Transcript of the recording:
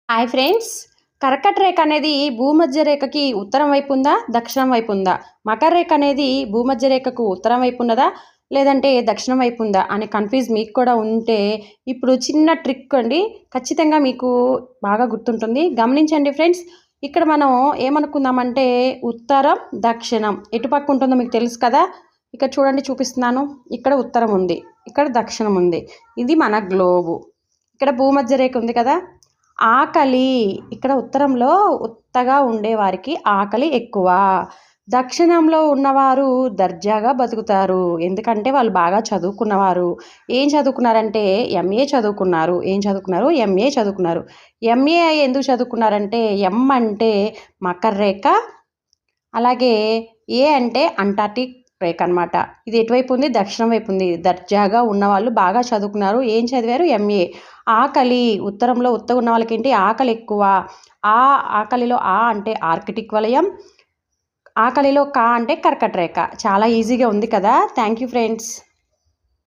Hi friends. కర్కట రేఖ అనేది భూమధ్య రేఖకి ఉత్తరం వైపు ఉందా, దక్షిణం వైపు ఉందా? మకర రేఖ అనేది భూమధ్య రేఖకు ఉత్తరం వైపు ఉన్నదా, లేదంటే దక్షిణం వైపు ఉందా అనే కన్ఫ్యూజ్ మీకు కూడా ఉంటే ఇప్పుడు చిన్న ట్రిక్ అండి. ఖచ్చితంగా మీకు బాగా గుర్తుంటుంది. గమనించండి ఫ్రెండ్స్. ఇక్కడ మనం ఏమనుకుందామంటే ఉత్తరం, దక్షిణం ఎటుపక్క ఉంటుందో మీకు తెలుసు కదా. ఇక్కడ చూడండి, చూపిస్తున్నాను. ఇక్కడ ఉత్తరం ఉంది, ఇక్కడ దక్షిణం ఉంది. ఇది మన గ్లోబు. ఇక్కడ భూమధ్య రేఖ ఉంది కదా. ఆకలి ఇక్కడ ఉత్తరంలో ఉత్తగా ఉండేవారికి ఆకలి ఎక్కువ. దక్షిణంలో ఉన్నవారు దర్జాగా బతుకుతారు, ఎందుకంటే వాళ్ళు బాగా చదువుకున్నవారు. ఏం చదువుకున్నారంటే ఎంఏ చదువుకున్నారు. ఏం చదువుకున్నారు? ఎంఏ చదువుకున్నారు. ఎంఏ ఎందుకు చదువుకున్నారంటే ఎం అంటే మకర రేఖ, అలాగే ఏ అంటే అంటార్టిక్ రేఖ అనమాట. ఇది ఎటువైపు ఉంది? దక్షిణం వైపు ఉంది. దర్జాగా ఉన్నవాళ్ళు బాగా చదువుకున్నారు. ఏం చదివారు? ఎంఏ. ఆకలి ఉత్తరంలో ఉత్తగా ఉన్న వాళ్ళకి ఏంటి? ఆకలి ఎక్కువ. ఆకలిలో అంటే ఆర్కిటిక్ వలయం, ఆకలిలో అంటే కర్కట రేఖ. చాలా ఈజీగా ఉంది కదా. Thank you friends.